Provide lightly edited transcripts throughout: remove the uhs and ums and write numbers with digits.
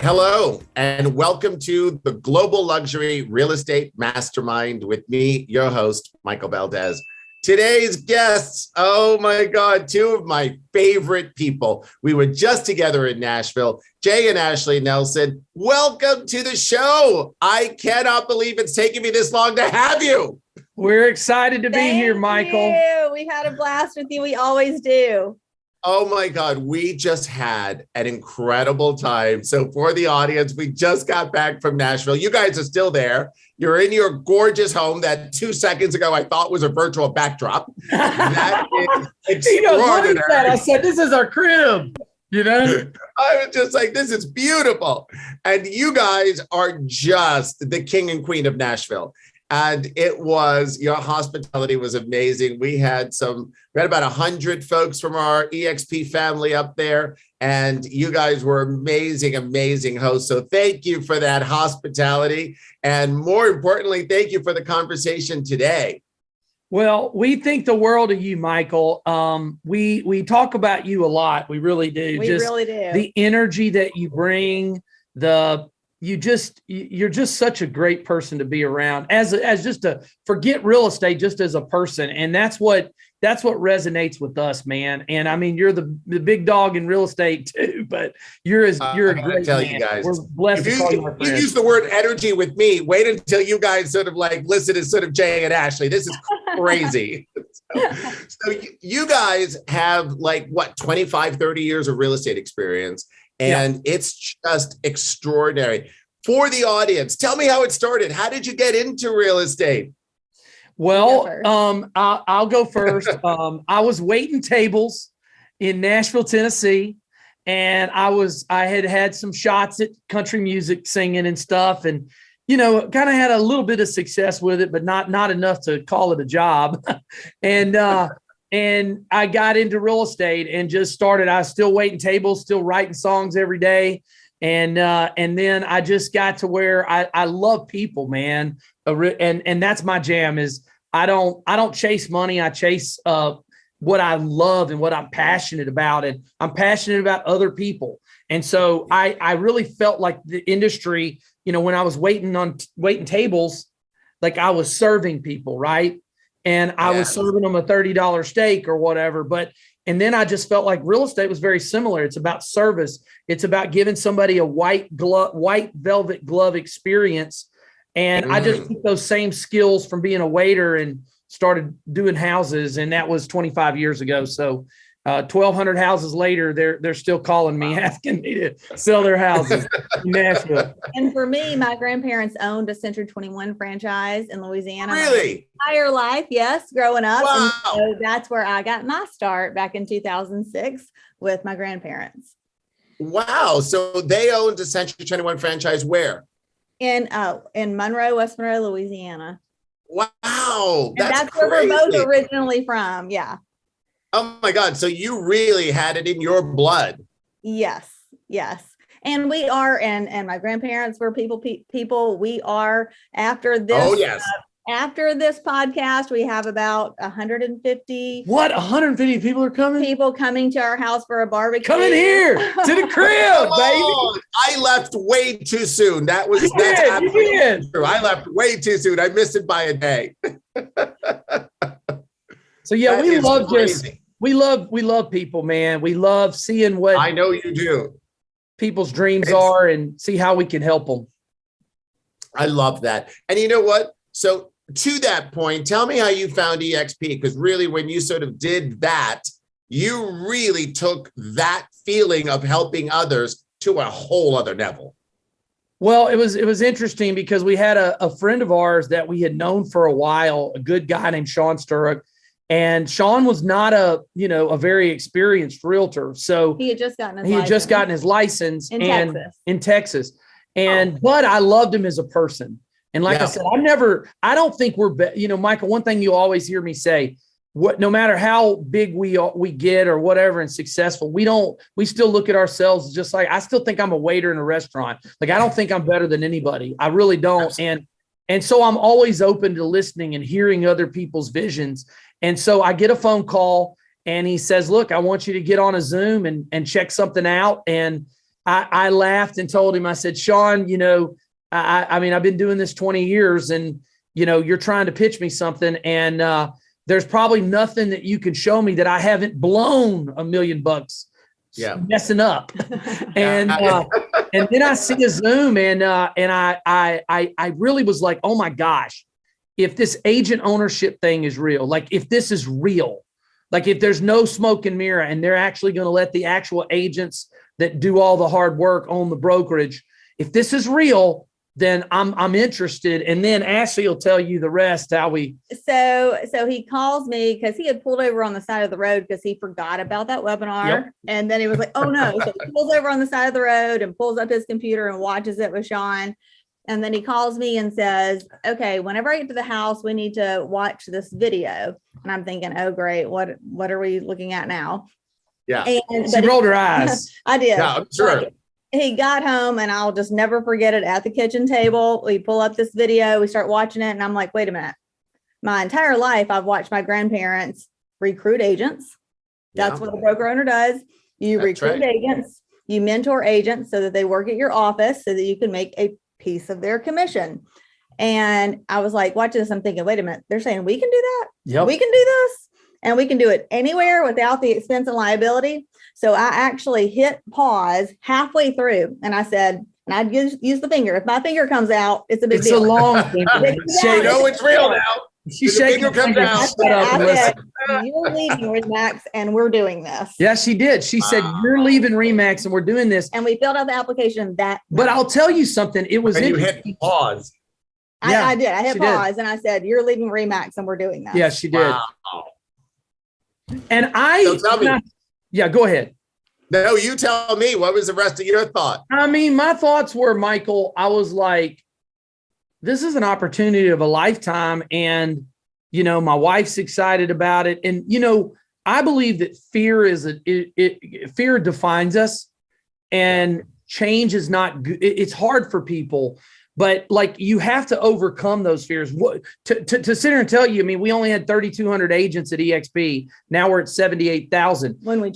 Hello, and welcome to the Global Luxury Real Estate Mastermind with me, your host, Michael Valdez. Today's guests, oh my God, two of my favorite people. We were just together in Nashville, Jay and Ashley Nelson. Welcome to the show. I cannot believe it's taken me this long to have you. We're excited to be here, Michael. We had a blast with you. We always do. Oh my God, we just had an incredible time. So for the audience, we just got back from Nashville. You guys are still there. You're in your gorgeous home that 2 seconds ago I thought was a virtual backdrop. That is extraordinary. What is that? I said, this is our crib. I was just like, this is beautiful. And you guys are just the king and queen of Nashville. And your hospitality was amazing. We had about 100 folks from our eXp family up there, and you guys were amazing, amazing hosts. So thank you for that hospitality. And more importantly, thank you for the conversation today. Well, we think the world of you, Michael. We talk about you a lot. We really do. We really do. The energy that you bring, you're just such a great person to be around as just forget real estate, just as a person. And that's what resonates with us, man. And I mean, you're the big dog in real estate too, but you're a great man. You guys, we're blessed to call you our friend. You use the word energy with me. Wait until you guys sort of like listen to sort of Jay and Ashley. This is crazy. So you guys have like what, 25, 30 years of real estate experience. And it's just extraordinary. For the audience, tell me how it started. How did you get into real estate? Well, I'll go first. I was waiting tables in Nashville, Tennessee, and I had some shots at country music singing and stuff, and kind of had a little bit of success with it, but not enough to call it a job. And I got into real estate and just started. I was still waiting tables, still writing songs every day. And then I just got to where I love people, man. And that's my jam is I don't chase money. I chase what I love and what I'm passionate about. And I'm passionate about other people. And so I really felt like the industry, when I was waiting tables, like I was serving people, right? And I was serving them a $30 steak or whatever. And then I just felt like real estate was very similar. It's about service. It's about giving somebody a white velvet glove experience. And I just took those same skills from being a waiter and started doing houses. And that was 25 years ago. So 1,200 houses later, they're still calling me, asking me to sell their houses in Nashville. And for me, my grandparents owned a Century 21 franchise in Louisiana. Really? My entire life, yes, growing up. Wow. And so that's where I got my start back in 2006 with my grandparents. Wow. So they owned a Century 21 franchise where? In Monroe, West Monroe, Louisiana. Wow. That's crazy. where we're both originally from. Yeah. Oh my God. So you really had it in your blood. Yes. And we are, and my grandparents were people. We are after this. Oh, yes. After this podcast, we have about 150. What? 150 people are coming? People coming to our house for a barbecue. Coming here to the crib, baby. I left way too soon. That's absolutely true. I left way too soon. I missed it by a day. So yeah, we love people, man. We love seeing what I know you do. People's dreams are and see how we can help them. I love that. And you know what? So to that point, tell me how you found eXp, because really when you sort of did that, you really took that feeling of helping others to a whole other level. Well, it was interesting because we had a friend of ours that we had known for a while, a good guy named Sean Sturrock. And Sean was not a very experienced realtor. So he had just gotten his license in Texas. But I loved him as a person. And like I said, I don't think we're, Michael, one thing you always hear me say, no matter how big we get or whatever and successful, we still look at ourselves just like, I still think I'm a waiter in a restaurant. Like, I don't think I'm better than anybody. I really don't. Absolutely. And so I'm always open to listening and hearing other people's visions. And so I get a phone call and he says, look, I want you to get on a Zoom and check something out. And I laughed and told him, I said, Sean, I mean, I've been doing this 20 years and, you're trying to pitch me something. And there's probably nothing that you can show me that I haven't blown $1 million messing up. And then I see a Zoom and I really was like, oh my gosh, if this agent ownership thing is real, like if this is real, like if there's no smoke and mirror and they're actually going to let the actual agents that do all the hard work own the brokerage, if this is real, then I'm interested. And then Ashley will tell you the rest, how we. So he calls me because he had pulled over on the side of the road because he forgot about that webinar. Yep. And then he was like, oh no. So he pulls over on the side of the road and pulls up his computer and watches it with Sean. And then he calls me and says, okay, whenever I get to the house, we need to watch this video. And I'm thinking, oh, great. What are we looking at now? Yeah. And she rolled her eyes. I did. Yeah, I'm sure. He got home and I'll just never forget it. At the kitchen table, we pull up this video, we start watching it. And I'm like, wait a minute. My entire life, I've watched my grandparents recruit agents. That's what a broker owner does. You recruit agents, you mentor agents so that they work at your office so that you can make a piece of their commission. And I was like, watch this. I'm thinking, wait a minute. They're saying we can do that. Yep. We can do this. And we can do it anywhere without the expense and liability. So I actually hit pause halfway through and I said, and I'd use the finger. If my finger comes out, it's a big deal. It's a long finger. It's real now. She's shaking. Comes out. I said, you're leaving ReMax and we're doing this. Yeah, she did. She said, you're leaving ReMax and we're doing this. And we filled out the application that. But I'll tell you something. It was. And you hit pause. I did. I hit pause and I said, you're leaving ReMax and we're doing this. Yeah, she did. Wow. And yeah, go ahead. No, you tell me. What was the rest of your thought? I mean, my thoughts were, Michael, I was like, this is an opportunity of a lifetime. And, my wife's excited about it. And, I believe that fear fear defines us and change is not good. It's hard for people, but like you have to overcome those fears. To sit here and tell you, I mean, we only had 3,200 agents at eXp. Now we're at 78,000 when we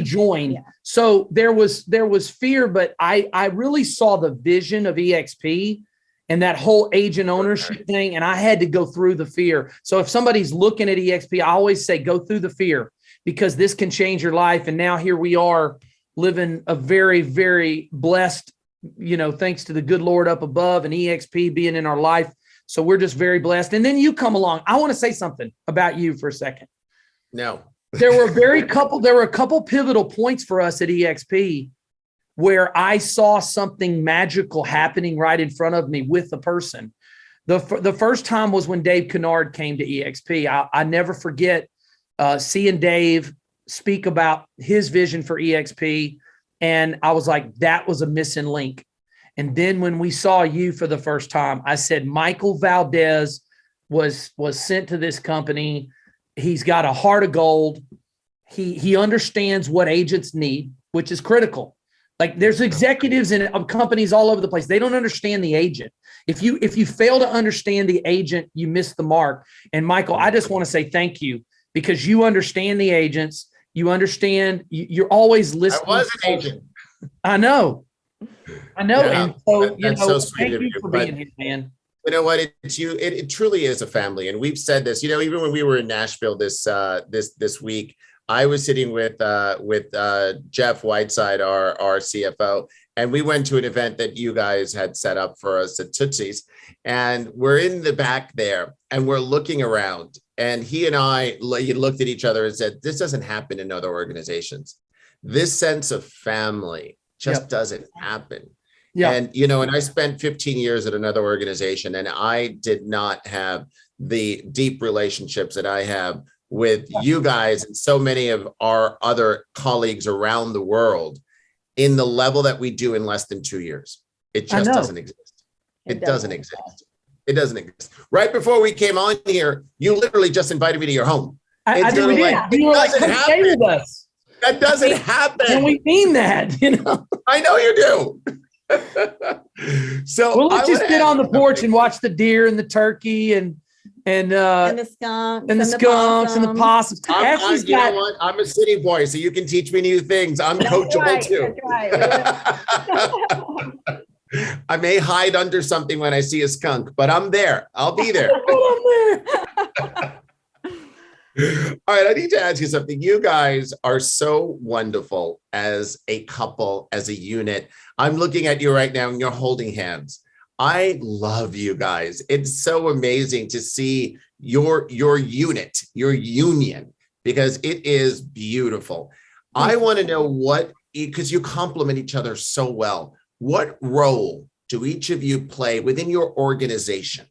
joined. Yeah. So there was fear, but I really saw the vision of eXp and that whole agent ownership thing. And I had to go through the fear. So if somebody's looking at eXp, I always say, go through the fear because this can change your life. And now here we are living a very, very blessed, thanks to the good Lord up above and eXp being in our life. So we're just very blessed. And then you come along. I want to say something about you for a second. No. There were a couple pivotal points for us at eXp where I saw something magical happening right in front of me with the person. The first time was when Dave Kennard came to eXp. I never forget seeing Dave speak about his vision for eXp. And I was like, that was a missing link. And then when we saw you for the first time, I said, Michael Valdez was sent to this company. He's got a heart of gold. He understands what agents need, which is critical. Like there's executives in companies all over the place. They don't understand the agent. If you fail to understand the agent, you miss the mark. And Michael, I just want to say thank you because you understand the agents. You understand. You're always listening. I was an agent. I know. Yeah, and so so sweet thank of you for being here, man. You know what? It truly is a family, and we've said this. Even when we were in Nashville this week, I was sitting with Jeff Whiteside, our CFO, and we went to an event that you guys had set up for us at Tootsie's, and we're in the back there, and we're looking around, and he and I looked at each other and said, "This doesn't happen in other organizations. This sense of family just doesn't happen." Yeah. And, and I spent 15 years at another organization, and I did not have the deep relationships that I have with you guys and so many of our other colleagues around the world in the level that we do in less than 2 years. It just doesn't exist. It doesn't exist. It doesn't exist. Right before we came on here, you literally just invited me to your home. I did. You were like, come stay with us. That doesn't happen. And we mean that, I know you do. So we'll let you sit on the porch and watch the deer and the turkey and and the skunks and the skunks and the possums. You know what? I'm a city boy, so you can teach me new things. I'm coachable too. That's right. I may hide under something when I see a skunk, but I'm there. I'll be there. All right, I need to ask you something. You guys are so wonderful as a couple, as a unit. I'm looking at you right now and you're holding hands. I love you guys. It's so amazing to see your unit, your union, because it is beautiful. I want to know what, because you complement each other so well, what role do each of you play within your organization?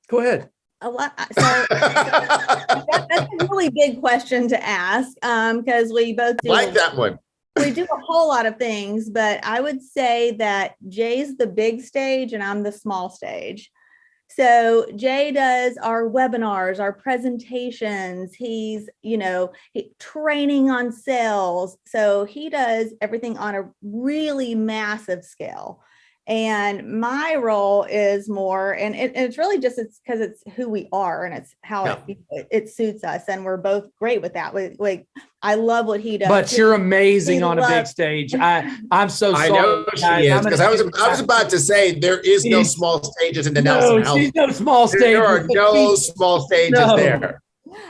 Go ahead. A lot. So that's a really big question to ask because we both do like that one. We do a whole lot of things, but I would say that Jay's the big stage and I'm the small stage. So Jay does our webinars, our presentations. He's, training on sales. So he does everything on a really massive scale. And my role is more, and it's really just, it's because it's who we are and it's how it suits us. And we're both great with that. I love what he does. But you're amazing on a big stage. I'm so sorry. I know she is, because I was about to say there is no small stages in the Nelson House. She's no small stages. There are no small stages there.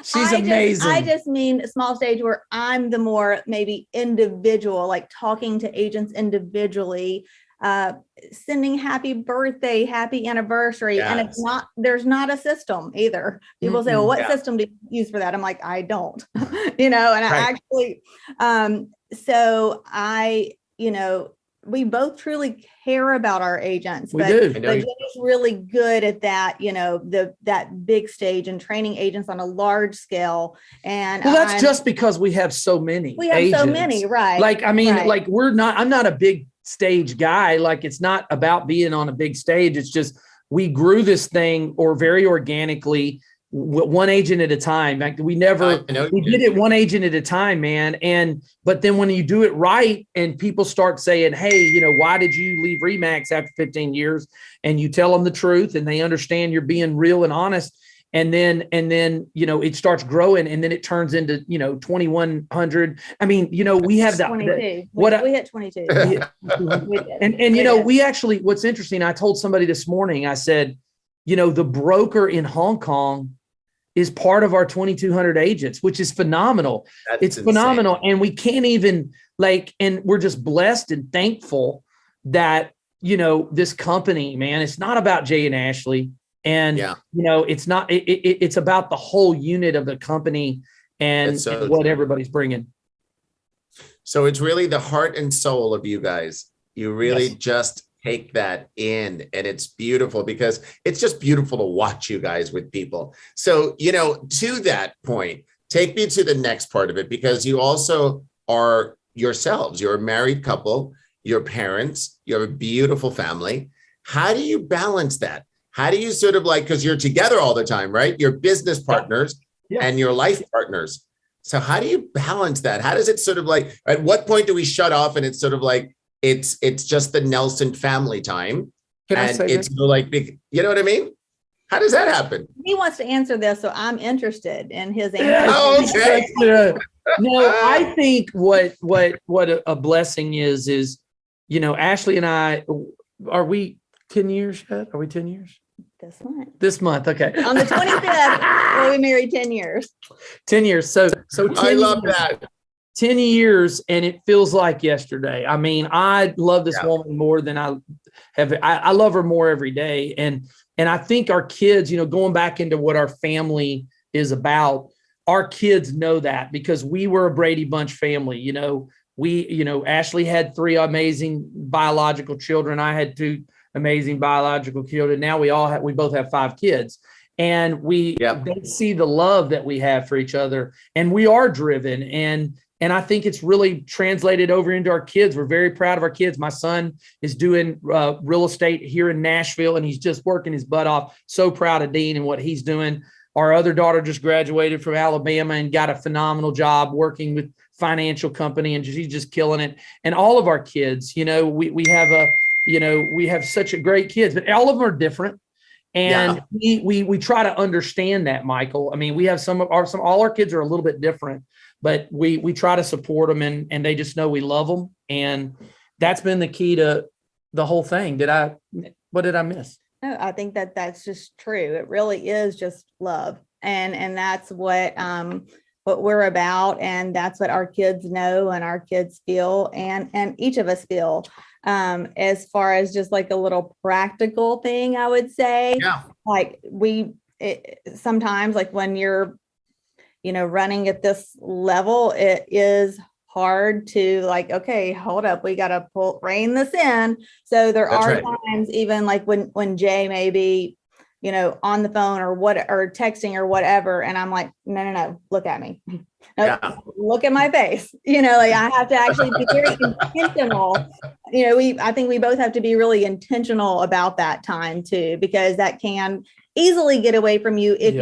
She's amazing. I just mean a small stage where I'm the more maybe individual, like talking to agents individually, sending happy birthday, happy anniversary. Yes. And there's not a system either. People say, well, what system do you use for that? I'm like, I don't, and I actually, we both truly care about our agents, but Jay's really good at that, that big stage and training agents on a large scale. And that's just because we have so many. We have agents. So many, right? I'm not a big stage guy. Like, it's not about being on a big stage. It's just, we grew this thing very organically, one agent at a time. Like, we did it one agent at a time, man. But then when you do it right and people start saying, hey, why did you leave ReMax after 15 years? And you tell them the truth and they understand you're being real and honest. And then, it starts growing and then it turns into, 2,100. I mean, we have that. We hit 22. We actually, what's interesting, I told somebody this morning, I said, the broker in Hong Kong is part of our 2,200 agents, which is phenomenal. It's insane. Phenomenal. And we can't even and we're just blessed and thankful that, this company, man, it's not about Jay and Ashley. And, it's not, it's about the whole unit of the company and what everybody's bringing. So it's really the heart and soul of you guys. You really just take that in, and it's beautiful because it's just beautiful to watch you guys with people. So, to that point, take me to the next part of it, because you also are yourselves. You're a married couple, you're parents, you have a beautiful family. How do you balance that? How do you sort of because you're together all the time, right? You're business partners and your life partners. So how do you balance that? How does it sort of at what point do we shut off and it's sort of it's just the Nelson family time? Can I say it's big, you know what I mean? How does that happen? He wants to answer this, so I'm interested in his answer. Okay. No, I think what a blessing is, Ashley and I, are we 10 years yet? Are we 10 years? This month. Okay. On the 25th, we'll be married 10 years. 10 years. So 10 I love that. 10 years, and it feels like yesterday. I mean, I love this woman more than I have. I love her more every day. And I think our kids, going back into what our family is about, our kids know that because we were a Brady Bunch family. Ashley had 3 amazing biological children. I had 2 amazing biological children. Now we both have 5 kids, and they see the love that we have for each other, and we are driven. And I think it's really translated over into our kids. We're very proud of our kids. My son is doing real estate here in Nashville, and he's just working his butt off. So proud of Dean and what he's doing. Our other daughter just graduated from Alabama and got a phenomenal job working with financial company, and she's just killing it. And all of our kids, we have we have such a great kids, but all of them are different. And we try to understand that, Michael. I mean, we have all our kids are a little bit different, but we try to support them, and they just know we love them. And that's been the key to the whole thing. What did I miss? No, I think that's just true. It really is just love. And that's what we're about. And that's what our kids know and our kids feel, and each of us feel. As far as just like a little practical thing, I would say, like sometimes like when you're, running at this level, it is hard to like, okay, hold up, we got to rein this in. So there are times even like when Jay may be, on the phone or texting or whatever. And I'm like, no, look at me. Look at my face. Like I have to actually be very intentional. I think we both have to be really intentional about that time too, because that can easily get away from you if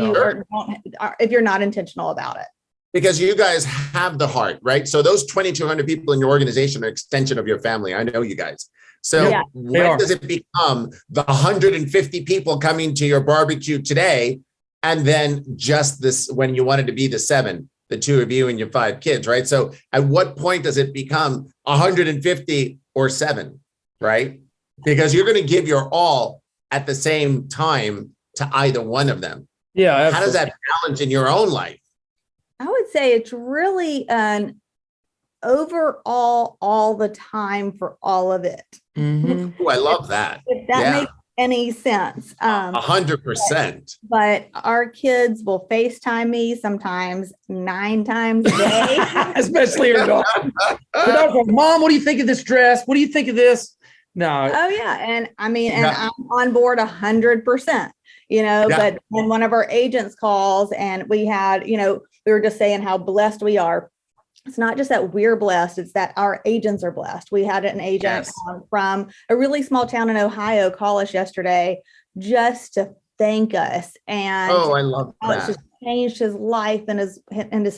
if you're not intentional about it. Because you guys have the heart, right? So those 2,200 people in your organization are an extension of your family. I know you guys. So when does it become the 150 people coming to your barbecue today, and then just this when you wanted to be the 7, the 2 of you and your 5 kids, right? So at what point does it become 150 or 7, right? Because you're going to give your all at the same time to either one of them. Yeah. Absolutely. How does that balance in your own life? I would say it's really an overall all the time for all of it. Mm-hmm. Oh, I love that. If that makes any sense. 100%. But our kids will FaceTime me sometimes 9 times a day. Especially your daughter. Mom, what do you think of this dress? What do you think of this? No. Oh yeah. And I mean, and I'm on board 100%, but when one of our agents calls and we had, we were just saying how blessed we are. It's not just that we're blessed, it's that our agents are blessed. We had an agent from a really small town in Ohio call us yesterday just to thank us. And I love that. It's just changed his life and his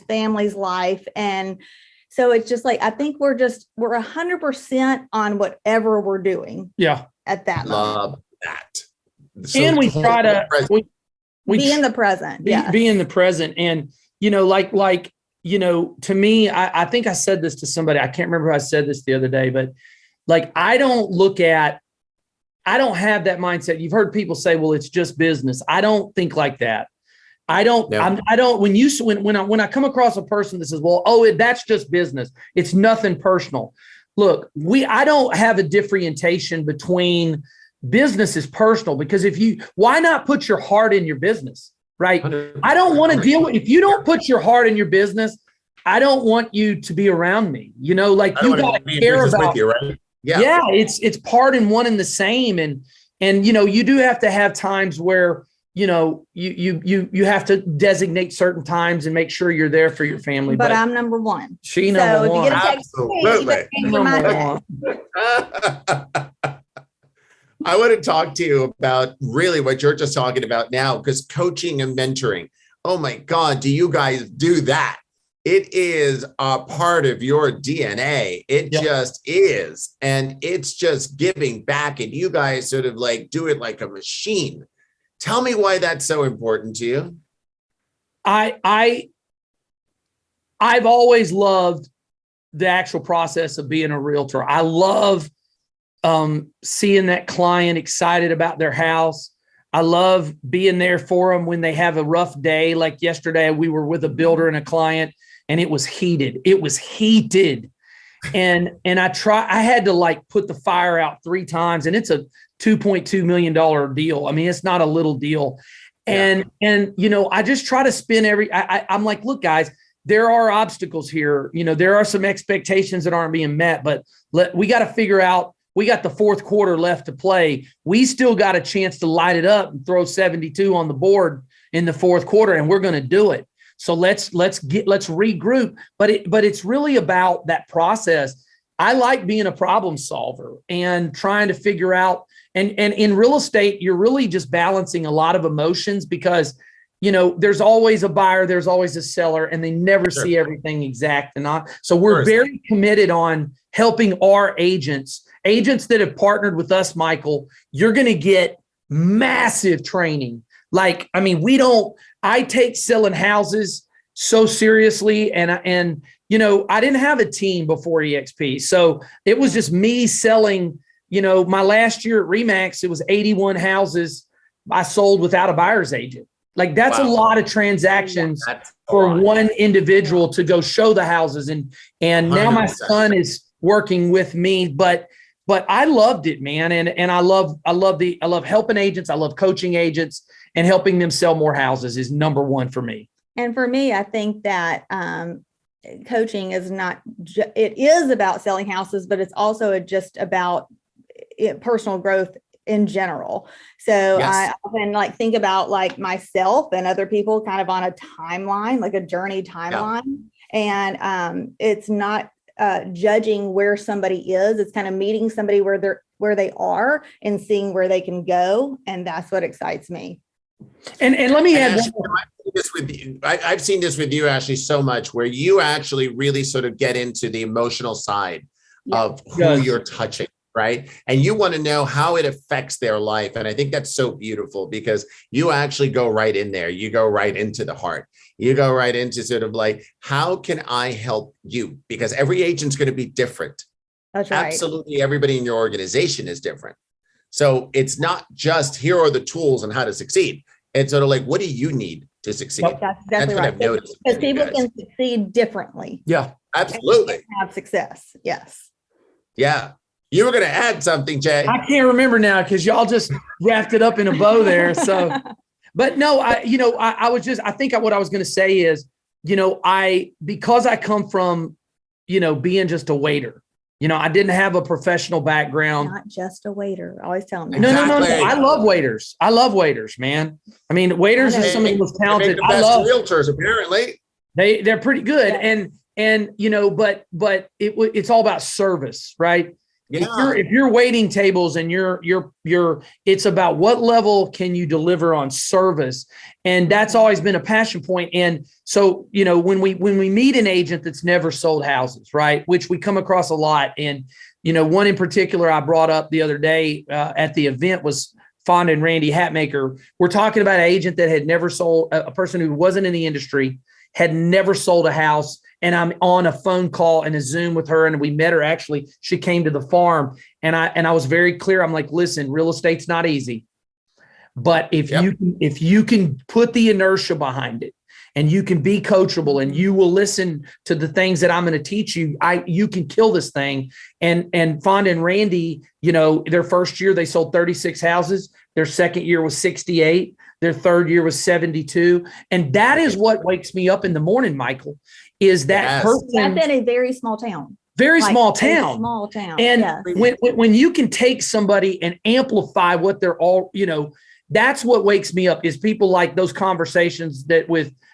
family's life. And so it's just like, I think we're 100% on whatever we're doing. Yeah. At that love that. So and we try to be in the present. Be in the present. And, to me, I think I said this to somebody, I can't remember who I said this the other day, but like, I don't have that mindset. You've heard people say, well, it's just business. I don't think like that. When I come across a person that says, well, that's just business, it's nothing personal. Look, I don't have a differentiation between business is personal, because why not put your heart in your business? Right. 100%. I don't want to deal with, if you don't put your heart in your business, I don't want you to be around me, you got to care about you, right? Yeah. It's part and one and the same. And you do have to have times where, you have to designate certain times and make sure you're there for your family. But I'm number one. She number one. Absolutely. I want to talk to you about really what you're just talking about now, because coaching and mentoring, oh my God, do you guys do that? It is a part of your DNA. It just is. And it's just giving back. And you guys sort of like do it like a machine. Tell me why that's so important to you. I've always loved the actual process of being a realtor. I love seeing that client excited about their house. I love being there for them when they have a rough day. Like yesterday, we were with a builder and a client, and it was heated. And I had to like put the fire out 3 times, and it's a $2.2 million deal. I mean, it's not a little deal. And I just try to spin I'm like, look, guys, there are obstacles here. There are some expectations that aren't being met, but we got to figure out, we got the 4th quarter left to play. We still got a chance to light it up and throw 72 on the board in the 4th quarter, and we're going to do it. So let's regroup. But it's really about that process. I like being a problem solver and trying to figure out, and in real estate, you're really just balancing a lot of emotions, because there's always a buyer, there's always a seller, and they never see everything exact. So we're very committed on helping our agents that have partnered with us, Michael. You're going to get massive training. Like, I mean, I take selling houses so seriously. And, you know, I didn't have a team before eXp. So it was just me selling, you know, my last year at ReMax, it was 81 houses I sold without a buyer's agent. Like that's a lot of transactions for one individual to go show the houses. And now my son is working with me, but I loved it, man. And I love helping agents. I love coaching agents, and helping them sell more houses is number one for me. And for me, I think that coaching is not, it is about selling houses, but it's also just about personal growth in general. So I often like think about like myself and other people kind of on a timeline, like a journey timeline. And it's not judging where somebody is. It's kind of meeting somebody where they are and seeing where they can go. And that's what excites me. And let me add Ashley, I've seen this with you, Ashley, so much, where you actually really sort of get into the emotional side of who you're touching, right? And you want to know how it affects their life. And I think that's so beautiful, because you actually go right in there. You go right into the heart. You go right into sort of like, how can I help you? Because every agent's going to be different. That's right. Absolutely. Everybody in your organization is different. So it's not just here are the tools and how to succeed. It's sort of like, what do you need to succeed? That's exactly right. I've noticed. Because people can succeed differently. Yeah, absolutely. Have success. Yes. Yeah. You were going to add something, Jay. I can't remember now because y'all just wrapped it up in a bow there. So, but no, I think what I was going to say is, you know, because I come from, you know, being just a waiter. You know, I didn't have a professional background. Not just a waiter. Always tell me. No. I love waiters. I love waiters, man. I mean, waiters are some of the most talented. I love realtors. Apparently, they're pretty good, and you know, but it's all about service, right? Yeah. If you're waiting tables and it's about what level can you deliver on service. And that's always been a passion point. And so, you know, when we meet an agent that's never sold houses, right, which we come across a lot. And, you know, one in particular I brought up the other day at the event was Fonda and Randy Hatmaker. We're talking about an agent that had never sold, a person who wasn't in the industry, had never sold a house. And I'm on a phone call and a Zoom with her, and we met her. Actually, she came to the farm, and I was very clear. I'm like, listen, real estate's not easy, but if you can put the inertia behind it, and you can be coachable, and you will listen to the things that I'm going to teach you, you can kill this thing. And Fonda and Randy, you know, their first year they sold 36 houses. Their second year was 68. Their third year was 72. And that is what wakes me up in the morning, Michael, is that person. That's in a very small town. Very small town. Small town. And when you can take somebody and amplify what they're all, you know, that's what wakes me up, is people like those conversations that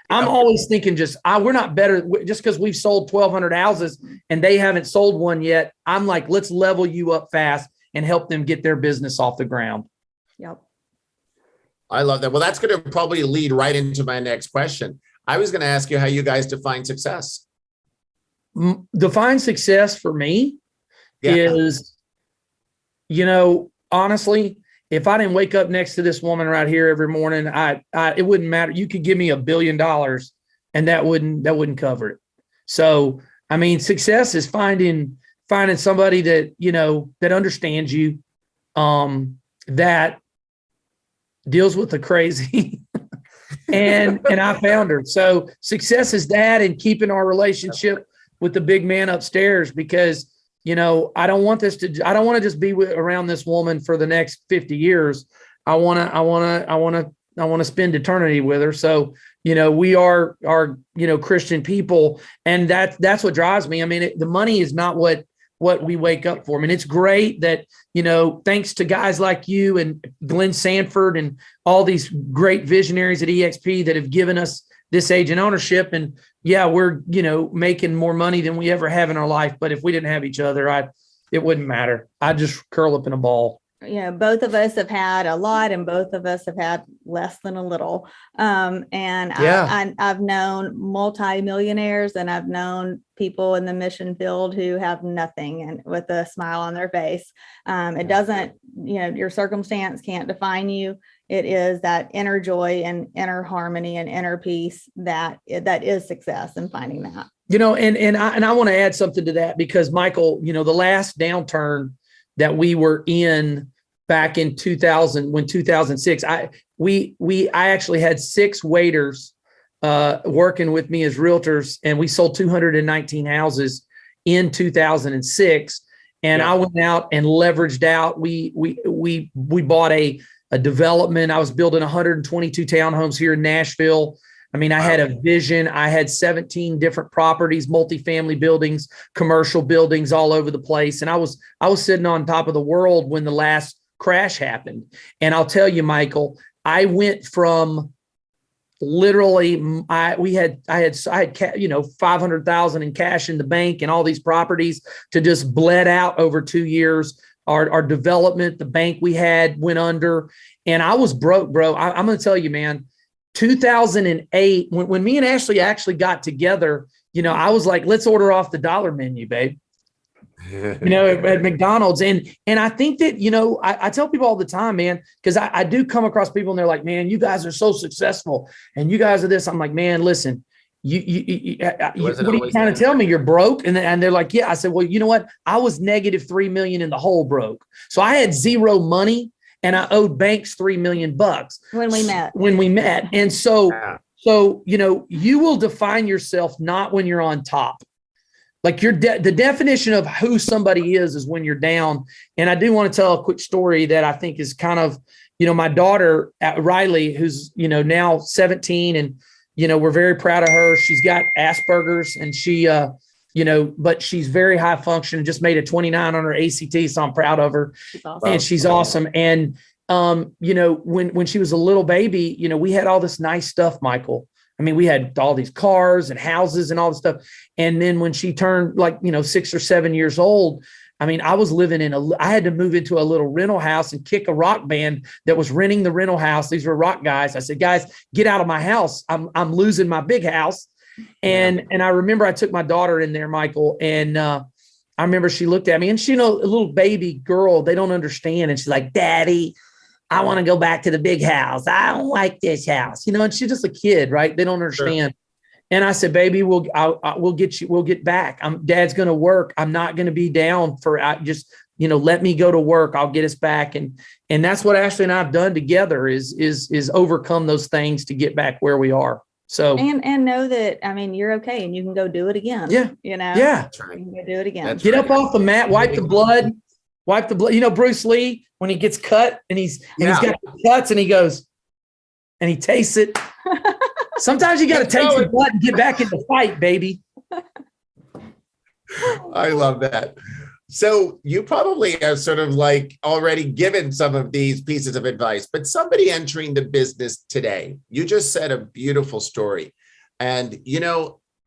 I'm always thinking we're not better just because we've sold 1,200 houses and they haven't sold one yet. I'm like, let's level you up fast and help them get their business off the ground. Yep. I love that. Well, that's going to probably lead right into my next question. I was going to ask you how you guys define success. Define success for me is, you know, honestly, if I didn't wake up next to this woman right here every morning, it wouldn't matter. You could give me $1 billion and that wouldn't cover it. So, I mean, success is finding somebody that, you know, that understands you, that deals with the crazy. and I found her. So success is that, and keeping our relationship with the big man upstairs, because, you know, I don't want to just be around this woman for the next 50 years. I want to spend eternity with her. So, you know, we are, you know, Christian people, and that's what drives me. I mean, the money is not what we wake up for. I mean, it's great that, you know, thanks to guys like you and Glenn Sanford and all these great visionaries at eXp that have given us this agent ownership. And yeah, we're, you know, making more money than we ever have in our life. But if we didn't have each other, it wouldn't matter. I'd just curl up in a ball. both of us have had a lot and both of us have had less than a little. I've known multi-millionaires and I've known people in the mission field who have nothing and with a smile on their face. It doesn't, your circumstance can't define you. It is that inner joy and inner harmony and inner peace that is success in finding that. And I want to add something to that because Michael, the last downturn that we were in back in 2006, I actually had 6 waiters working with me as realtors, and we sold 219 houses in 2006. And I went out and leveraged out. We bought a development. I was building 122 townhomes here in Nashville. I mean, I had a vision. I had 17 different properties, multifamily buildings, commercial buildings all over the place. And I was sitting on top of the world when the last crash happened. And I'll tell you, Michael, I went from literally, I had 500,000 in cash in the bank and all these properties to just bled out over 2 years. Our development, the bank we had went under, and I was broke, bro. I'm going to tell you, man. 2008, when me and Ashley actually got together, I was like, let's order off the dollar menu, babe. At McDonald's. And I think that, I tell people all the time, man, because I do come across people and they're like, man, you guys are so successful and you guys are this. I'm like, man, listen, what are you trying to tell me? You're broke? And they're like, yeah. I said, well, you know what? I was negative 3 million in the hole broke. So I had zero money. And I owed banks $3 million when we met. And so you will define yourself not when you're on top. Like the definition of who somebody is when you're down. And I do want to tell a quick story that I think is kind of, my daughter Riley, who's, now 17, and, we're very proud of her. She's got Asperger's and she, but she's very high functioning, just made a 29 on her ACT. So I'm proud of her. Awesome. And she's awesome. And, when she was a little baby, we had all this nice stuff, Michael. I mean, we had all these cars and houses and all this stuff. And then when she turned 6 or 7 years old, I mean, I was living I had to move into a little rental house and kick a rock band that was renting the rental house. These were rock guys. I said, guys, get out of my house. I'm losing my big house. And I remember I took my daughter in there, Michael, and I remember she looked at me, and she, a little baby girl, they don't understand. And she's like, Daddy, I want to go back to the big house. I don't like this house, and she's just a kid, right? They don't understand. Sure. And I said, baby, we'll get back. Dad's going to work. I'm not going to be down for just, let me go to work. I'll get us back. And that's what Ashley and I have done together is overcome those things to get back where we are. So and know that, I mean, you're okay and you can go do it again. Yeah. Yeah. That's right. You can go do it again. Get up off the mat, wipe the blood. Bruce Lee, when he gets cut and he's got the cuts and he goes and he tastes it. Sometimes you got to taste the blood and get back in the fight, baby. I love that. So you probably have sort of already given some of these pieces of advice, but somebody entering the business today, you just said a beautiful story. And,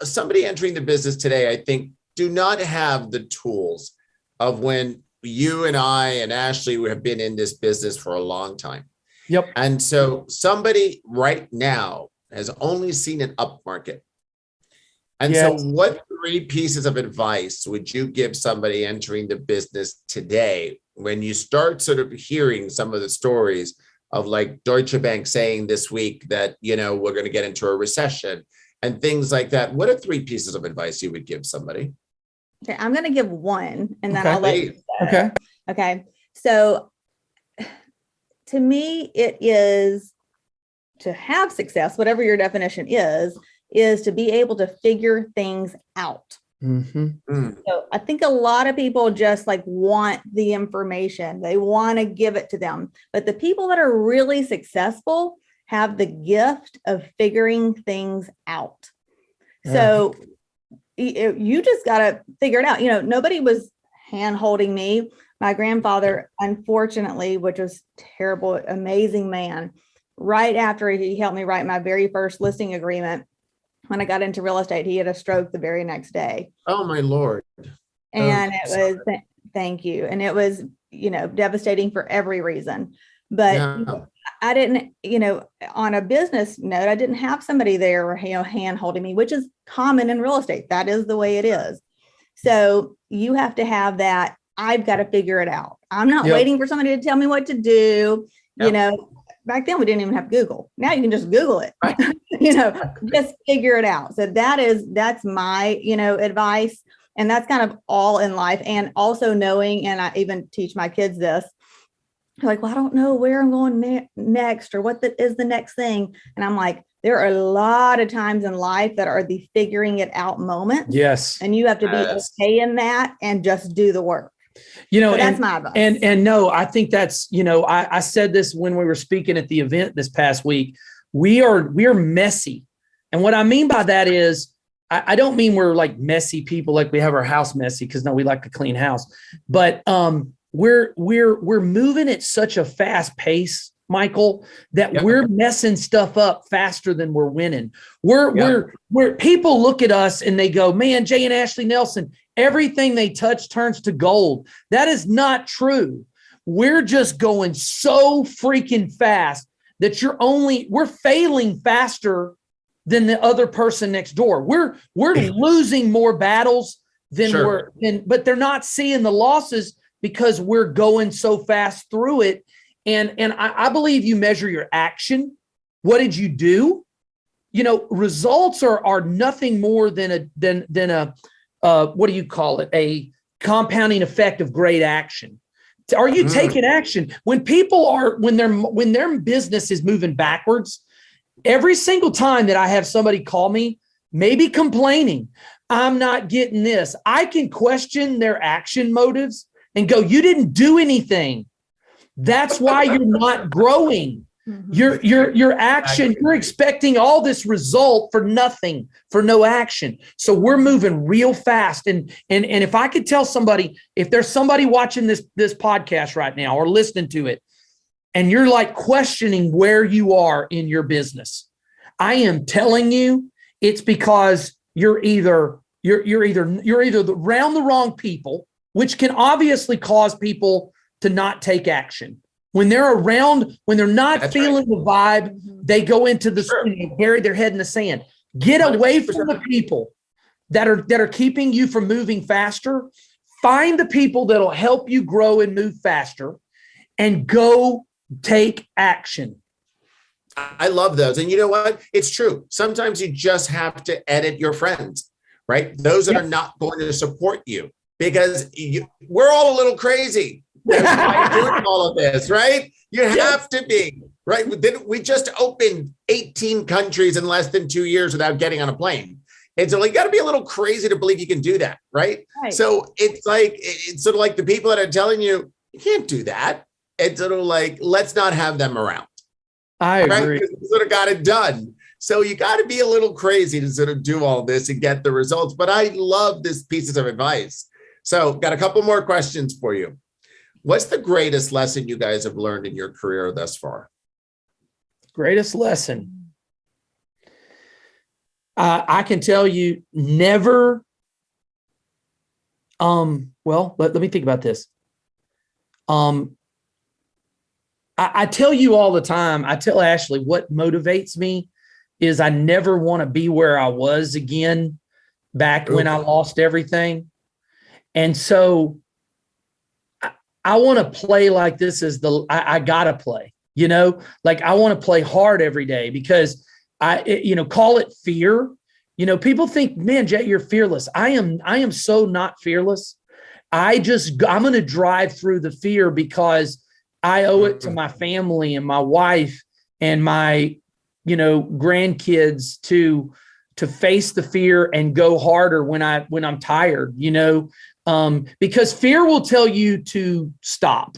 somebody entering the business today, I think, do not have the tools of when you and I and Ashley have been in this business for a long time. Yep. And so somebody right now has only seen an up market. And so what 3 pieces of advice would you give somebody entering the business today when you start sort of hearing some of the stories of Deutsche Bank saying this week that, we're going to get into a recession and things like that? What are 3 pieces of advice you would give somebody? Okay, I'm going to give one and then I'll let you say. Okay. So to me, it is to have success, whatever your definition is to be able to figure things out. Mm-hmm. So I think a lot of people just want the information. They want to give it to them. But the people that are really successful have the gift of figuring things out. So you just got to figure it out. Nobody was hand holding me. My grandfather, unfortunately, which was terrible, amazing man, right after he helped me write my very first listing agreement, when I got into real estate, he had a stroke the very next day. Oh, my Lord. And it was Thank you. And it was, devastating for every reason. But I didn't, on a business note, I didn't have somebody there, hand holding me, which is common in real estate. That is the way it is. So you have to have that. I've got to figure it out. I'm not waiting for somebody to tell me what to do. Back then we didn't even have Google. Now you can just Google it, right. Just figure it out. So that's my, advice. And that's kind of all in life. And also knowing, and I even teach my kids this, they're like, well, I don't know where I'm going next or what is the next thing. And I'm like, there are a lot of times in life that are the figuring it out moments. Yes. And you have to be okay in that and just do the work. So that's my advice. And no, I think that's, I said this when we were speaking at the event this past week. We are messy. And what I mean by that is, I don't mean we're like messy people, like we have our house messy, because no, we like a clean house. But we're moving at such a fast pace, Michael, that we're messing stuff up faster than we're winning. We're people look at us and they go, man, Jay and Ashley Nelson, everything they touch turns to gold. That is not true. We're just going so freaking fast that we're failing faster than the other person next door. We're losing more battles than but they're not seeing the losses because we're going so fast through it. And I believe you measure your action. What did you do? Results are nothing more than a what do you call it? A compounding effect of great action. Are you taking action? When their business is moving backwards, every single time that I have somebody call me, maybe complaining, I'm not getting this, I can question their action motives and go, you didn't do anything. That's why you're not growing. Your action, you're expecting all this result for nothing, for no action. So we're moving real fast. And if I could tell somebody, if there's somebody watching this podcast right now or listening to it, and you're like questioning where you are in your business, I am telling you, it's because you're either around the wrong people, which can obviously cause people to not take action. When they're not feeling the vibe, they go into the bury their head in the sand. Get away from the people that are keeping you from moving faster. Find the people that'll help you grow and move faster, and go take action. I love those. And you know what? It's true. Sometimes you just have to edit your friends, right? Those that are not going to support you, because we're all a little crazy. That's why you're doing all of this, right? You have to be, right? We just opened 18 countries in less than 2 years without getting on a plane. And so you got to be a little crazy to believe you can do that, right? So it's sort of like the people that are telling you can't do that. It's sort of like, let's not have them around. I agree. Right? We sort of got it done. So you got to be a little crazy to sort of do all this and get the results. But I love these pieces of advice. So got a couple more questions for you. What's the greatest lesson you guys have learned in your career thus far? Greatest lesson. I can tell you never. Well, let me think about this. I tell you all the time, I tell Ashley, what motivates me is I never want to be where I was again back when I lost everything. And so I want to play like this is I got to play, like I want to play hard every day, because call it fear. People think, man, Jay, you're fearless. I am so not fearless. I'm going to drive through the fear because I owe it to my family and my wife and my, grandkids to face the fear and go harder when I'm tired, because fear will tell you to stop.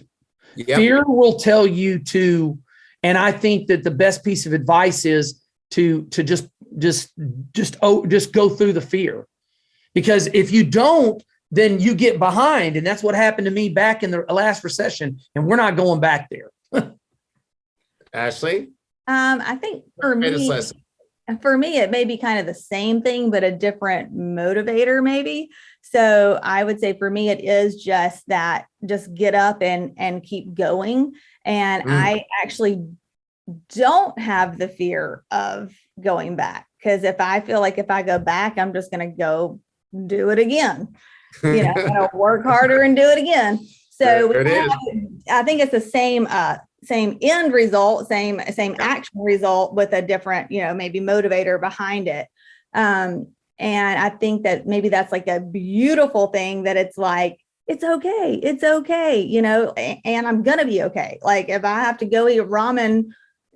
Yep. Fear will tell you to, and I think that the best piece of advice is to just go through the fear, because if you don't, then you get behind. And that's what happened to me back in the last recession. And we're not going back there. Ashley? I think for me, for me, it may be kind of the same thing, but a different motivator, maybe. So I would say for me, it is just that, just get up and keep going. And I actually don't have the fear of going back, because if I feel like if I go back, I'm just going to go do it again. You know, I'm going to work harder and do it again. So I think it's the same end result, same action result with a different, you know, maybe motivator behind it. And I think that maybe that's like a beautiful thing, that it's like, it's okay, you know, and I'm going to be okay. Like if I have to go eat ramen,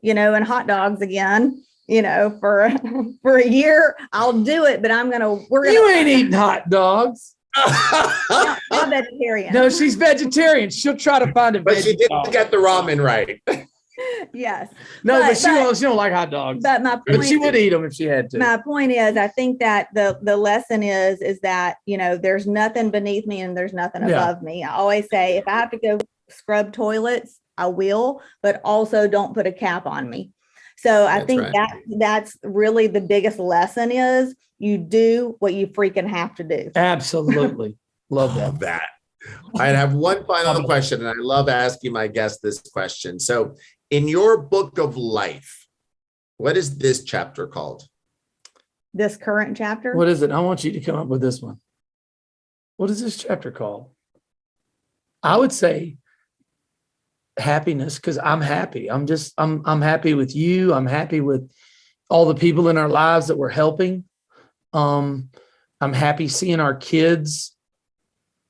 you know, and hot dogs again, you know, for a year, I'll do it, but You ain't eating hot dogs. I'm vegetarian. No, she's vegetarian. She'll try to find a but she didn't get the ramen right. Yes. No, she don't like hot dogs. But my point, but she would eat them if she had to. My point is, I think that the lesson is that, you know, there's nothing beneath me and there's nothing above me. I always say, if I have to go scrub toilets, I will, but also don't put a cap on me. So I think that's really the biggest lesson, is you do what you freaking have to do. Absolutely. Love that. I have one final question, and I love asking my guests this question. So in your book of life, what is this chapter called? This current chapter? What is it? I want you to come up with this one. What is this chapter called? I would say happiness, because I'm happy. I'm happy with you. I'm happy with all the people in our lives that we're helping. I'm happy seeing our kids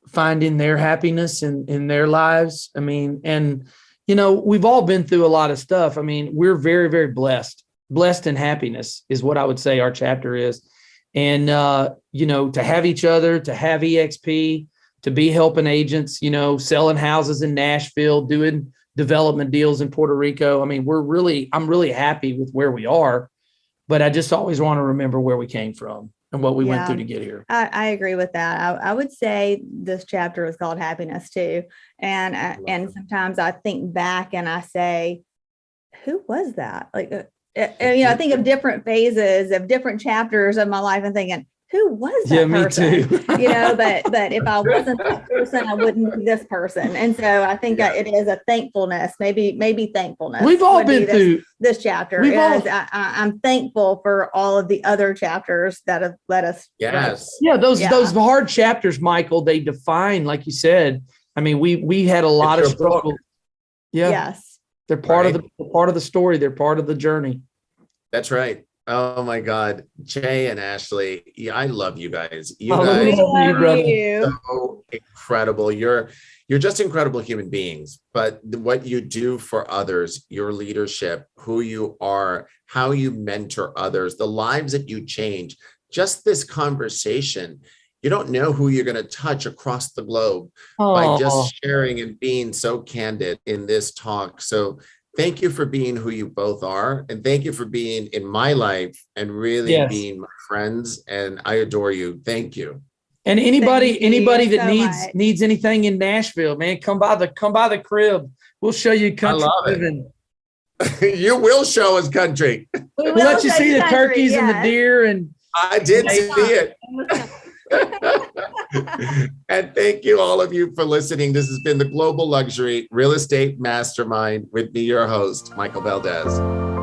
finding their happiness in their lives. I mean, and you know, we've all been through a lot of stuff. I mean, we're very, very blessed in happiness is what I would say our chapter is. And, you know, to have each other, to have eXp, to be helping agents, you know, selling houses in Nashville, doing development deals in Puerto Rico. I mean, I'm really happy with where we are, but I just always want to remember where we came from and what we went through to get here. I agree with that. I would say this chapter is called happiness too. And sometimes I think back and I say, who was that? Like, you know, I think of different phases of different chapters of my life and thinking, who was that person? Me too. You know, but if I wasn't that person, I wouldn't be this person. And so I think that it is a thankfulness, maybe thankfulness. We've all been through this chapter. I'm thankful for all of the other chapters that have led us. Yes. Yeah. Those hard chapters, Michael, they define, like you said, I mean, we had a lot of struggle. Yeah. Yes. They're part of the story. They're part of the journey. That's right. Oh my God, Jay and Ashley, I love you guys. You guys are so incredible. You're just incredible human beings. But what you do for others, your leadership, who you are, how you mentor others, the lives that you change, just this conversation, you don't know who you're going to touch across the globe by just sharing and being so candid in this talk. So thank you for being who you both are. And thank you for being in my life and really being my friends. And I adore you. Thank you. And anybody that needs anything in Nashville, man, come by the crib. We'll show you country living. You will show us country. We'll let you see the turkeys and the deer. And I did see it. And thank you, all of you, for listening. This has been the Global Luxury Real Estate Mastermind with me, your host, Michael Valdez.